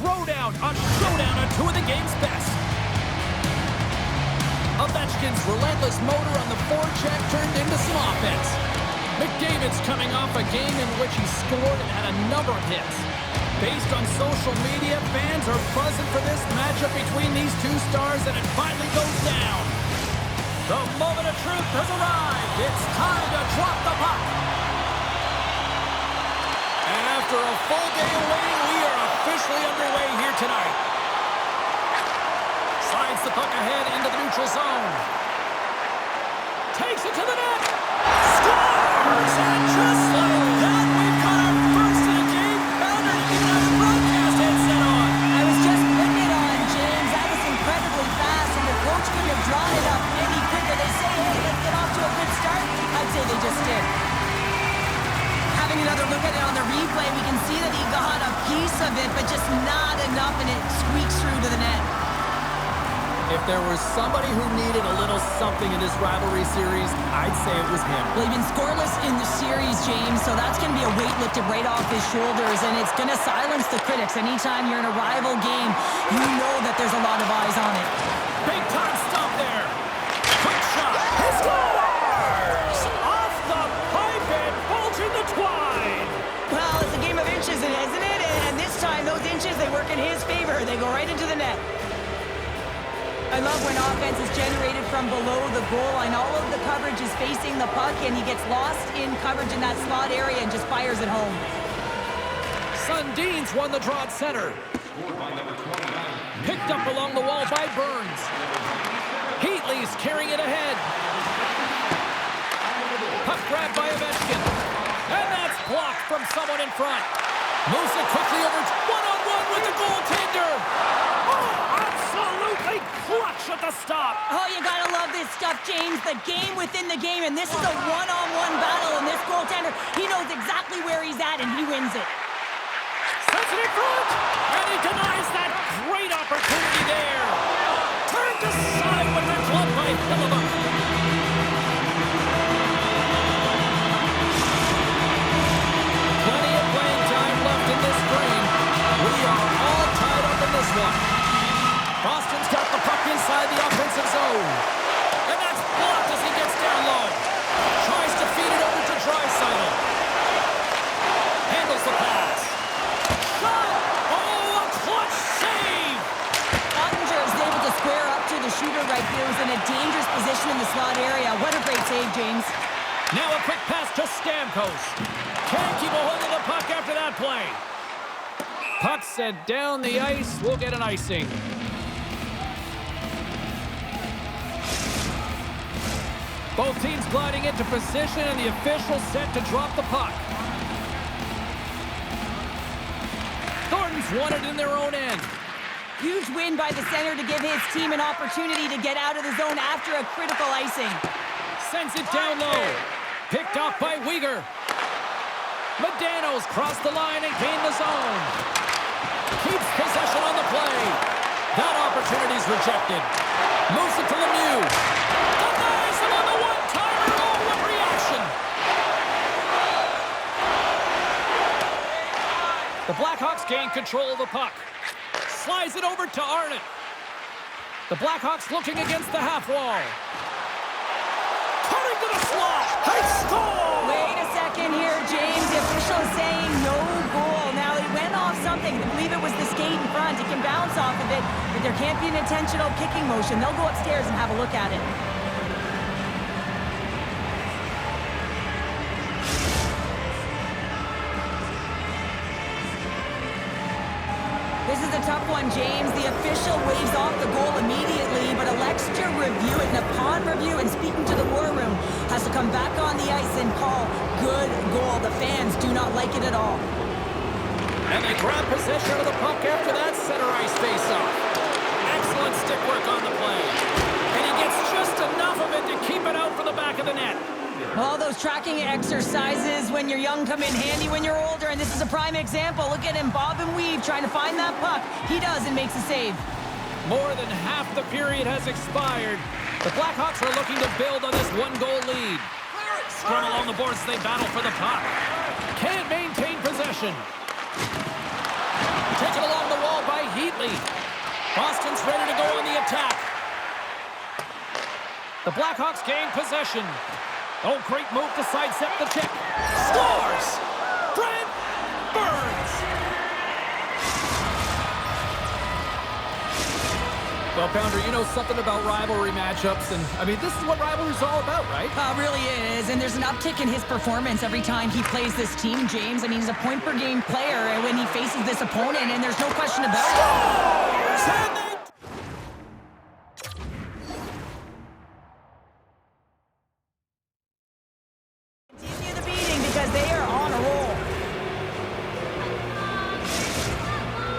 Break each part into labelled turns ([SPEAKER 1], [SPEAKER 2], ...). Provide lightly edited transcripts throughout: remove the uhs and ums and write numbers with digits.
[SPEAKER 1] throwdown, a showdown on two of the game's best. Ovechkin's relentless motor on the forecheck turned into some offense. McDavid's coming off a game in which he scored and had a number of hits. Based on social media, fans are buzzing for this matchup between these two stars, and it finally goes down. The moment of truth has arrived. It's time to drop the puck. And after a full day of waiting, we are officially underway here tonight. Slides the puck ahead into the neutral zone. Takes it to the net. Scores! And just like that, we've got our first of the game. Founder even has a broadcast headset on.
[SPEAKER 2] I was just putting it on, James. That was incredibly fast, and the coach couldn't have drawn it up any quicker. They say, hey, let's get off to a good start. I'd say they just did. Having another look at it on the replay, we can see that he got a piece of it, but just not enough, and it squeaks through to the net.
[SPEAKER 1] If there was somebody who needed a little something in this rivalry series, I'd say it was him.
[SPEAKER 2] Well, he's been scoreless in the series, James, so that's going to be a weight lifted right off his shoulders, and it's going to silence the critics. Anytime you're in a rival game, you know that there's a lot of eyes on it.
[SPEAKER 1] Big time stop there. Quick shot. He scores! Off the pipe and bulging the twine.
[SPEAKER 2] Well, it's a game of inches, isn't it? And this time, those inches, they work in his favor. They go right into the net. I love when offense is generated from below the goal line. All of the coverage is facing the puck, and he gets lost in coverage in that slot area and just fires it home.
[SPEAKER 1] Sundin's won the draw at center. Picked up along the wall by Burns. Heatley's carrying it ahead. Puck grabbed by Ovechkin. And that's blocked from someone in front. Moves it quickly over. One-on-one with the goaltender. Oh, absolutely clutch at the stop.
[SPEAKER 2] Oh, you gotta love this stuff, James. The game within the game, and this is a one-on-one battle, and this goaltender, he knows exactly where he's at, and he wins it.
[SPEAKER 1] Sends it in front, and he denies that great opportunity there. Turned aside with the glove by Phillips. Plenty of playing time left in this frame. We are all tied up in this one. Boston's got the puck inside the offensive zone. And that's blocked as he gets down low. Tries to feed it over to Draisaitl. Handles the pass. Shot! Oh, a clutch save!
[SPEAKER 2] Ottinger is able to square up to the shooter right here, who's in a dangerous position in the slot area. What a great save, James.
[SPEAKER 1] Now a quick pass to Stamkos. Can't keep a hold of the puck after that play. Puck sent down the ice. We'll get an icing. Both teams gliding into position, and the official set to drop the puck. Thornton's won it in their own end.
[SPEAKER 2] Huge win by the center to give his team an opportunity to get out of the zone after a critical icing.
[SPEAKER 1] Sends it down low. Picked off by Weegar. Medano's crossed the line and gained the zone. Keeps possession on the play. That opportunity's rejected. Moves it to Lemieux. Denies him on the one-timer. Oh, what reaction! The Blackhawks gain control of the puck. Slides it over to Arnott. The Blackhawks looking against the half wall. Cutting to the slot. They score!
[SPEAKER 2] Wait a second here, James. The official is saying no goal. Now, he went off something. I believe it was the skate in front. He can bounce off of it, but there can't be an intentional kicking motion. They'll go upstairs and have a look at it. This is a tough one, James. The official waves off the goal immediately, but elects to review it. And upon review and speaking to the war room, has to come back on the ice and call good goal. The fans do not like it at all.
[SPEAKER 1] And they grab possession of the puck after that center ice face-off. Excellent stick work on the play. And he gets just enough of it to keep it out for the back of the net.
[SPEAKER 2] All those tracking exercises when you're young come in handy when you're older, and this is a prime example. Look at him bob and weave trying to find that puck. He does and makes a save.
[SPEAKER 1] More than half the period has expired. The Blackhawks are looking to build on this one-goal lead. Scrum along the boards as they battle for the puck. Can't maintain possession. Taken along the wall immediately. Boston's ready to go on the attack. The Blackhawks gain possession. Oh, great move to sidestep the check. Scores! Brent Burns! Well, Pounder, you know something about rivalry matchups, and, I mean, this is what rivalry's all about, right?
[SPEAKER 2] Really is, and there's an uptick in his performance every time he plays this team, James. I mean, he's a point-per-game player when he faces this opponent, and there's no question about it.
[SPEAKER 1] Scores!
[SPEAKER 2] Continue the beating because they are on a roll.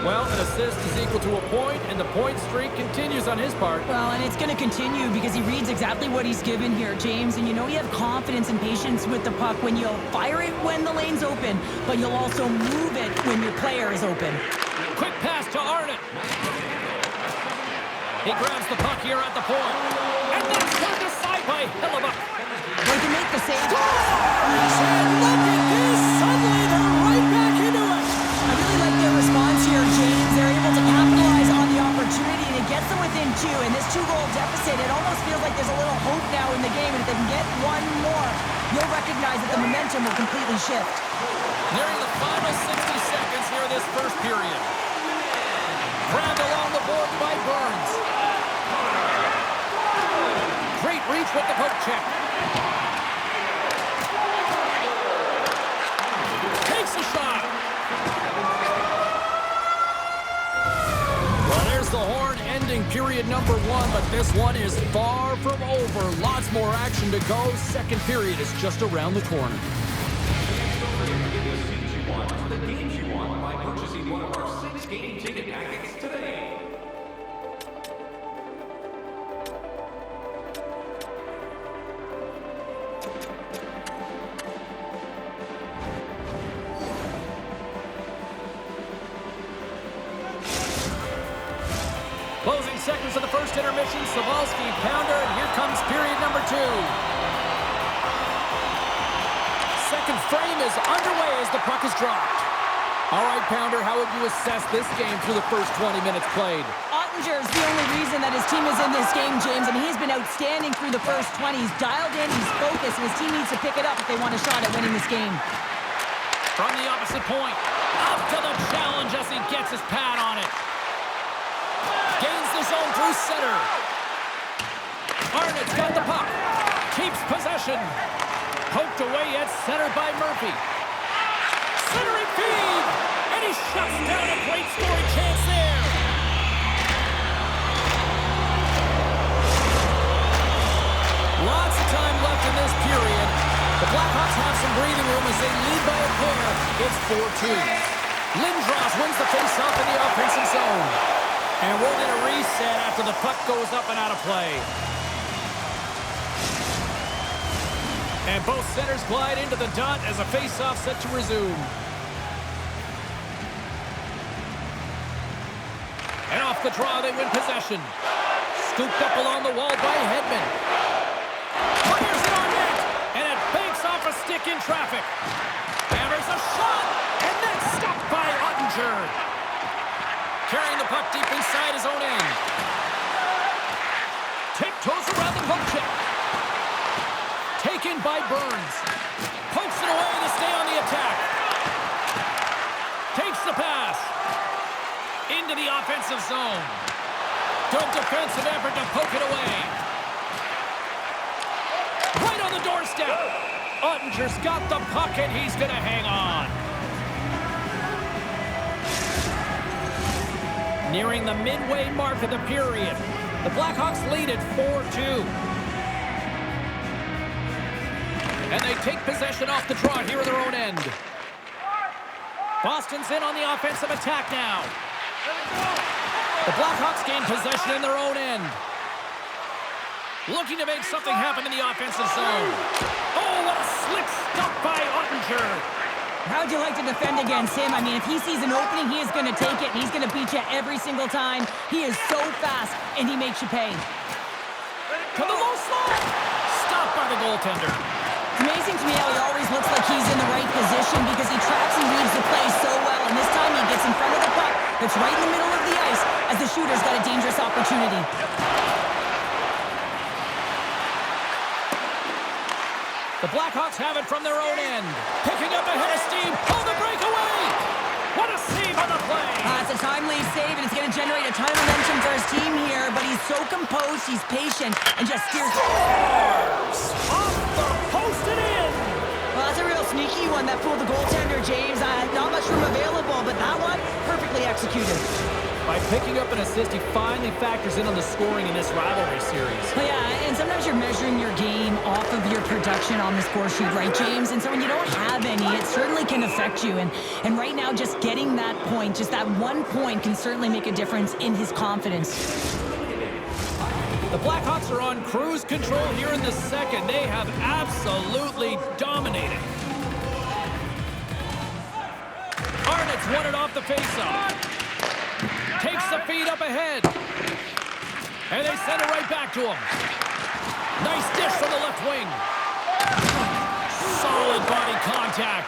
[SPEAKER 1] Well, an assist is equal to a point, and the point streak continues on his part.
[SPEAKER 2] Well, and it's going to continue because he reads exactly what he's given here, James. And you know you have confidence and patience with the puck when you'll fire it when the lane's open, but you'll also move it when your player is open.
[SPEAKER 1] Quick pass to Arnott. He grabs the puck here at the point. And that's turned aside by Hellebuyck.
[SPEAKER 2] They can make the save.
[SPEAKER 1] And look at this! Suddenly they're right back into it!
[SPEAKER 2] I really like their response here, James. They're able to capitalize on the opportunity, and it gets them within two. And this two-goal deficit, it almost feels like there's a little hope now in the game. And if they can get one more, you'll recognize that the momentum will completely shift.
[SPEAKER 1] Nearing the final 60 seconds here this first period. Grabbed along the board by Burns. Great reach with the poke check. Takes a shot. Well, there's the horn ending period number one, but this one is far from over. Lots more action to go. Second period is just around the corner.
[SPEAKER 3] The games you won by purchasing one of our 6 game ticket packets today.
[SPEAKER 1] Closing seconds of the first intermission, Savalsky, Pounder, and here comes period number two. Second frame is underway as the puck is dropped. All right, Pounder, how would you assess this game through the first 20 minutes played?
[SPEAKER 2] Ottinger's the only reason that his team is in this game, James, and he's been outstanding through the first 20. He's dialed in, he's focused, and his team needs to pick it up if they want a shot at winning this game.
[SPEAKER 1] From the opposite point, up to the challenge as he gets his pad on it. Gains the zone through center. Arnott's got the puck. Keeps possession. Poked away yet centered by Murphy. Centering feed! And he shuts down a great scoring chance there. Lots of time left in this period. The Blackhawks have some breathing room as they lead by a pair. It's 4-2. Lindros wins the faceoff in the offensive zone. And we'll get a reset after the puck goes up and out of play. And both centers glide into the dot as a faceoff set to resume. And off the draw, they win possession. Scooped up along the wall by Hedman. Fires it on net, and it banks off a stick in traffic. Hammers a shot, and that's stopped by Ottinger. Carrying the puck deep inside his own end. Tiptoes around the poke check. Taken by Burns. Pokes it away to stay on the attack. Takes the pass. Into the offensive zone. Good defensive effort to poke it away. Right on the doorstep. Ottinger's got the puck and he's going to hang on. Nearing the midway mark of the period. The Blackhawks lead at 4-2. And they take possession off the draw here at their own end. Boston's in on the offensive attack now. The Blackhawks gain possession in their own end. Looking to make something happen in the offensive zone. Oh, what a slick stop by Ottinger.
[SPEAKER 2] How'd you like to defend against him? I mean, if he sees an opening, he is going to take it, and he's going to beat you every single time. He is so fast, and he makes you pay.
[SPEAKER 1] To the low slide. Stopped by the goaltender.
[SPEAKER 2] It's amazing to me how he always looks like he's in the right position because he tracks and reads the play so well, and this time he gets in front of the puck that's right in the middle of the ice, as the shooter's got a dangerous opportunity.
[SPEAKER 1] The Blackhawks have it from their own end. Picking up ahead of steam. Oh, the breakaway! What a save on the play!
[SPEAKER 2] It's a timely save, and it's going to generate a ton of momentum for his team here, but he's so composed, he's patient, and just steers...
[SPEAKER 1] Off the post and in!
[SPEAKER 2] Well, that's a real sneaky one that fooled the goaltender, James. Not much room available, but that one, perfectly executed.
[SPEAKER 1] By picking up an assist, he finally factors in on the scoring in this rivalry series.
[SPEAKER 2] Well, yeah, and sometimes you're measuring your game off of your production on the score sheet, right, James? And so when you don't have any, it certainly can affect you. And right now, just getting that point, just that 1 point can certainly make a difference in his confidence.
[SPEAKER 1] The Blackhawks are on cruise control here in the second. They have absolutely dominated. Arnott's won it off the faceoff. Takes the feed up ahead. And they send it right back to him. Nice dish from the left wing. Solid body contact.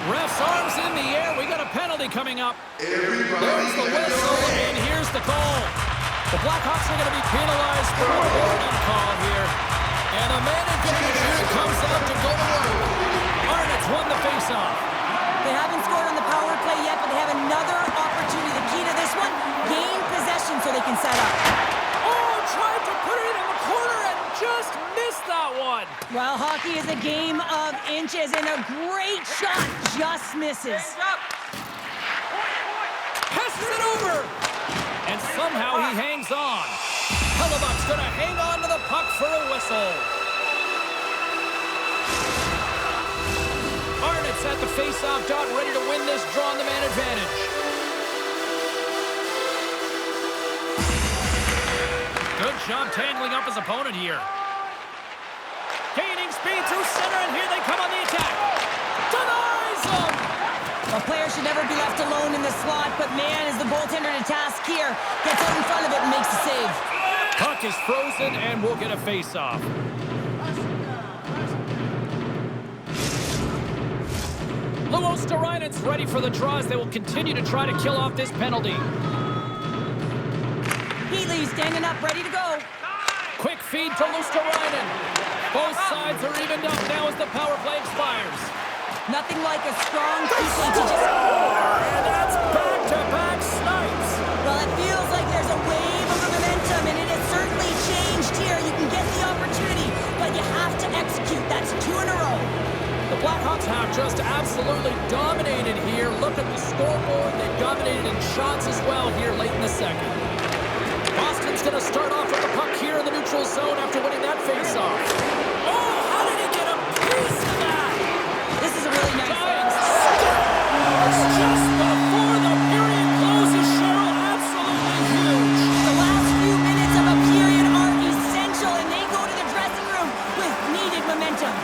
[SPEAKER 1] Ref's arms in the air. We got a penalty coming up. There's the whistle, and here's the call. The Blackhawks are going to be penalized for a warning call here. And the man advantage here comes out to go to work. Arnott's won the faceoff.
[SPEAKER 2] They haven't scored on the power play yet, but they have another opportunity. The key to this one, gain possession so they can set up.
[SPEAKER 1] Oh, tried to put it in the corner and just missed that one.
[SPEAKER 2] Well, hockey is a game of inches, and a great shot just misses.
[SPEAKER 1] Passes it over. And somehow he hangs on. Hellebuck's going to hang on to the puck for a whistle. Arnott's at the face-off dot, ready to win this draw on the man advantage. Good job tangling up his opponent here. Gaining speed through center, and here they come on the attack. Denies him!
[SPEAKER 2] A player should never be left alone in the slot, but man, is the goaltender to task here. Gets out in front of it and makes the save.
[SPEAKER 1] Puck is frozen, and we'll get a face-off. Luostarinen's ready for the draws. They will continue to try to kill off this penalty.
[SPEAKER 2] Healy standing up, ready to go.
[SPEAKER 1] Quick feed to Luostarinen. Both sides are evened up now as the power play expires.
[SPEAKER 2] Nothing like a strong Healy to just...
[SPEAKER 1] And that's back-to-back snipes.
[SPEAKER 2] Well, it feels like there's a wave of momentum, and it has certainly changed here. You can get the opportunity, but you have to execute. That's 2 in a row.
[SPEAKER 1] The Blackhawks have just absolutely dominated here. Look at the scoreboard. They dominated in shots as well here late in the second. Boston's going to start off with the puck here in the neutral zone after winning that faceoff. Oh, how did he get a piece of that?
[SPEAKER 2] This is a really nice
[SPEAKER 1] Giants scores just before the period closes. Cheryl, absolutely huge.
[SPEAKER 2] The last few minutes of a period are essential, and they go to the dressing room with needed momentum.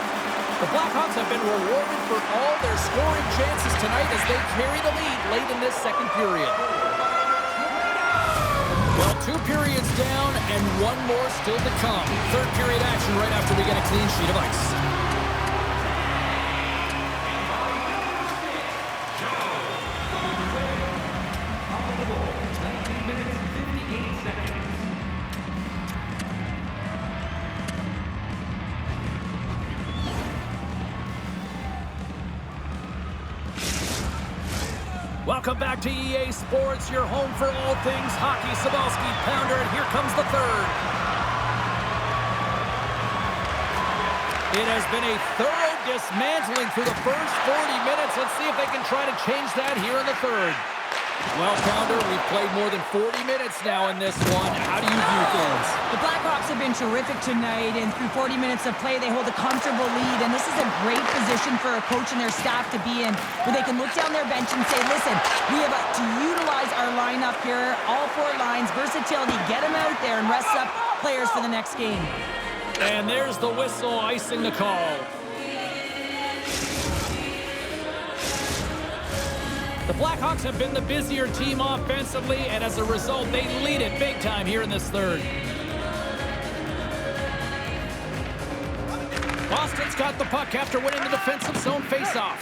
[SPEAKER 1] The Blackhawks have been rewarded for all their scoring chances tonight as they carry the lead late in this second period. Well, 2 periods down and 1 more still to come. Third period action right after we get a clean sheet of ice. Welcome back to EA Sports, your home for all things hockey. Sabalski, Pounder, and here comes the third. It has been a thorough dismantling through the first 40 minutes. Let's see if they can try to change that here in the third. Well, Pounder, we've played more than 40 minutes now in this one. How do you view things?
[SPEAKER 2] The Blackhawks have been terrific tonight, and through 40 minutes of play, they hold a comfortable lead, and this is a great position for a coach and their staff to be in, where they can look down their bench and say, listen, we have to utilize our lineup here, all 4 lines, versatility, get them out there and rest up players for the next game.
[SPEAKER 1] And there's the whistle icing the call. The Blackhawks have been the busier team offensively, and as a result, they lead it big time here in this third. Boston's got the puck after winning the defensive zone faceoff.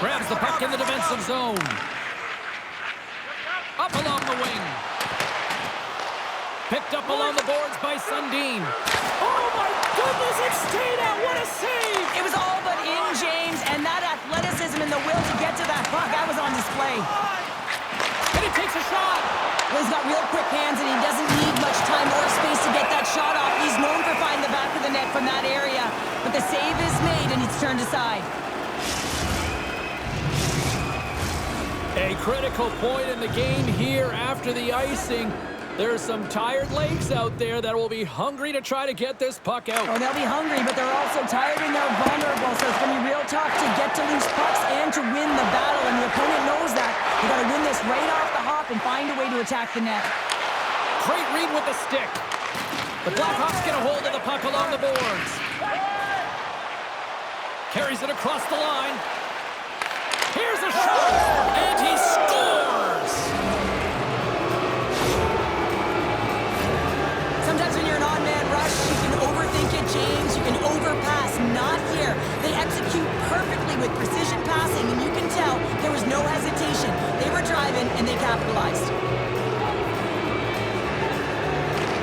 [SPEAKER 1] Grabs the puck in the defensive zone. the wing. Picked up along the boards by Sundin. Oh my goodness, it stayed out. What a save!
[SPEAKER 2] It was all but in, James, and that athleticism and the will to get to that puck, that was on display.
[SPEAKER 1] And he takes a shot.
[SPEAKER 2] Well, he's got real quick hands, and he doesn't need much time or space to get that shot off. He's known for finding the back of the net from that area. But the save is made, and it's turned aside.
[SPEAKER 1] A critical point in the game here after the icing. There's some tired legs out there that will be hungry to try to get this puck out.
[SPEAKER 2] Oh, they'll be hungry, but they're also tired and they're vulnerable, so it's going to be real tough to get to loose pucks and to win the battle, and the opponent knows that. You got to win this right off the hop and find a way to attack the net.
[SPEAKER 1] Great read with the stick. The Blackhawks get a hold of the puck along the boards. Carries it across the line. Here's a shot, and he scores!
[SPEAKER 2] Sometimes when you're an on-man rush, you can overthink it, James. You can overpass. Not here. They execute perfectly with precision passing, and you can tell there was no hesitation. They were driving, and they capitalized.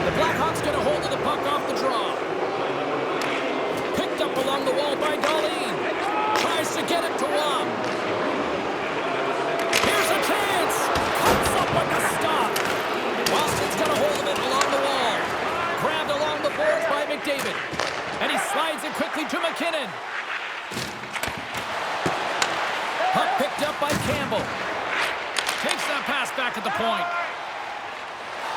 [SPEAKER 1] The Blackhawks get a hold of the puck off the draw. Picked up along the wall by Darlene. Tries to get it to Wong. Here's a chance. Comes up with the stop. Boston's got a hold of it along the wall. Grabbed along the boards by McDavid. And he slides it quickly to McKinnon. Puck picked up by Campbell. Takes that pass back at the point.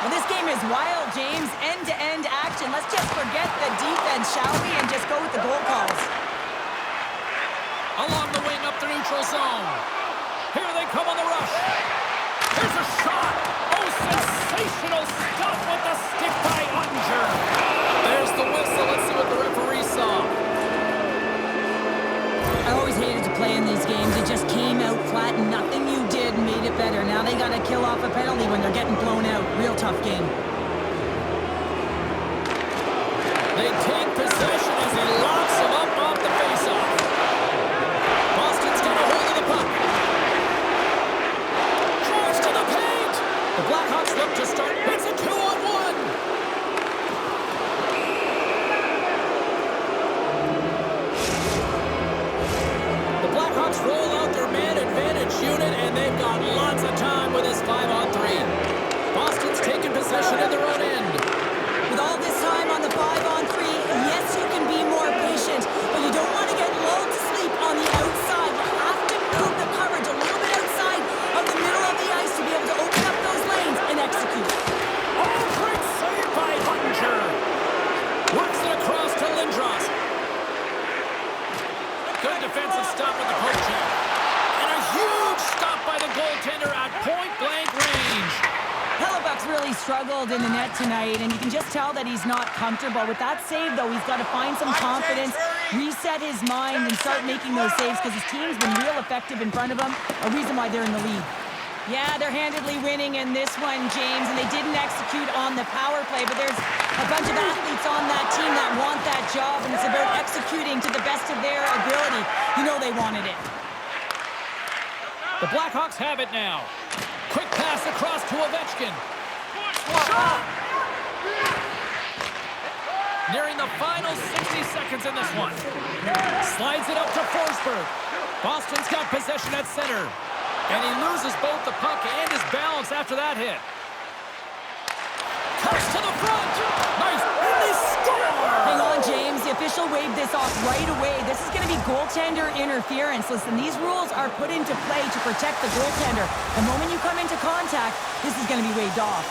[SPEAKER 2] Well, this game is wild, James. End-to-end action. Let's just forget the defense, shall we, and just go with the goal calls.
[SPEAKER 1] Along the wing up the neutral zone. Here they come on the rush. Here's a shot. Oh, sensational stuff with the stick by Unger. There's the whistle. Let's see what the referee saw.
[SPEAKER 2] I always hated to play in these games. It just came out flat, and nothing you did made it better. Now they got to kill off a penalty when they're getting blown out. Real tough game.
[SPEAKER 1] They take possession as he locks him up off the faceoff. Boston's got a hold of the puck. Drives to the paint. The Blackhawks look to start. It's a 2-on-1. The Blackhawks roll out their man advantage unit, and they've got lots of time with this 5-on-3. Boston's taking possession in their own end.
[SPEAKER 2] With all this time on the 5-on-3, yes, you can be more patient, but you don't want to get lulled to sleep on the outside. You have to move the coverage a little bit outside of the middle of the ice to be able to open up those lanes and execute.
[SPEAKER 1] Oh, great save by Huttinger. Works it across to Lindros. Good defensive stop with the poke check. And a huge stop by the goaltender at point-blank range.
[SPEAKER 2] Hellebuck's really struggled in the net tonight, and you can just tell that he's not comfortable. With that save, though, he's got to find some confidence, reset his mind, and start making those saves because his team's been real effective in front of him, a reason why they're in the lead. Yeah, they're handedly winning in this one, James, and they didn't execute on the power play, but there's a bunch of athletes on that team that want that job, and it's about executing to the best of their ability. You know they wanted it.
[SPEAKER 1] The Blackhawks have it now. Quick pass across to Ovechkin. Shot! Nearing the final 60 seconds in this one. Slides it up to Forsberg. Boston's got possession at center. And he loses both the puck and his balance after that hit. Cuts to the front. Nice. And they score!
[SPEAKER 2] Hang on, James. The official waved this off right away. This is going to be goaltender interference. Listen, these rules are put into play to protect the goaltender. The moment you come into contact, this is going to be waved off.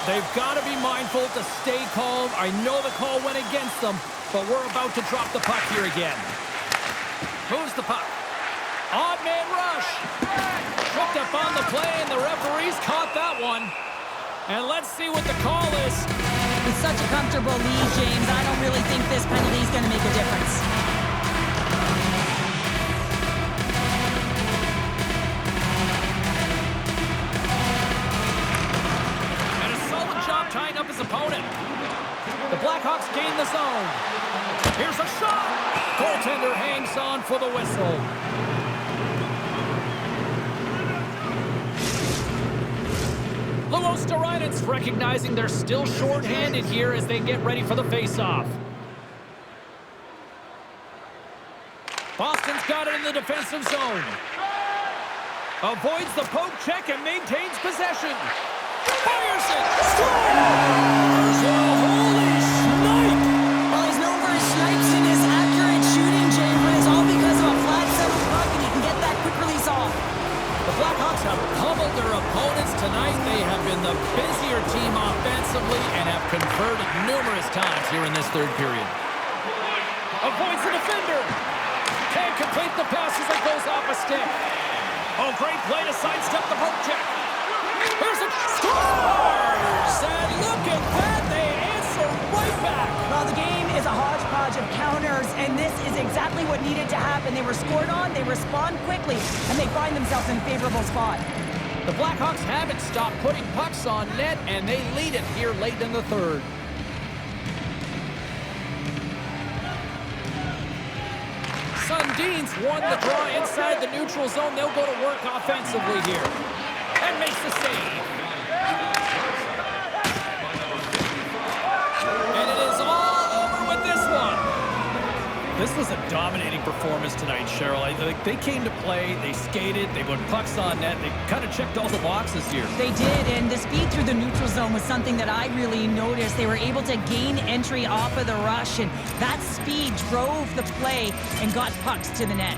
[SPEAKER 1] They've got to be mindful to stay calm. I know the call went against them, but we're about to drop the puck here again. Moves the puck. Odd man rush. Tripped up on the play, and the referees caught that one. And let's see what the call is.
[SPEAKER 2] It's such a comfortable lead, James. I don't really think this penalty is going to make a difference.
[SPEAKER 1] And a solid job tying up his opponent. The Blackhawks gain the zone. Here's a shot. Goaltender hangs on for the whistle. Luostarinen's recognizing they're still short-handed here as they get ready for the face-off. Boston's got it in the defensive zone. Avoids the poke check and maintains possession. Fires it! Scores! Oh, holy snipe!
[SPEAKER 2] Well, he's known for his snipes and his accurate shooting, Jay, but it's all because of a flat settled puck, and he can get that quick release off.
[SPEAKER 1] The Blackhawks have pummeled their opponents tonight. They have been the busier team offensively and have converted numerous times here in this third period. Avoids the defender. Can't complete the pass as it goes off a stick. Oh, great play to sidestep the poke check. Here's it. Scores! And look at that. They answer right back.
[SPEAKER 2] Well, the game is a hodgepodge of counters, and this is exactly what needed to happen. They were scored on, they respond quickly, and they find themselves in a favorable spot.
[SPEAKER 1] The Blackhawks haven't stopped putting pucks on net, and they lead it here late in the third. Sundin's won the draw inside the neutral zone. They'll go to work offensively here. And makes the save. And it is all over with this one. This was a dominating performance tonight, Cheryl. They came to play, they skated, they put pucks on net, they kind of checked all the boxes here.
[SPEAKER 2] They did, and the speed through the neutral zone was something that I really noticed. They were able to gain entry off of the rush, and that speed drove the play and got pucks to the net.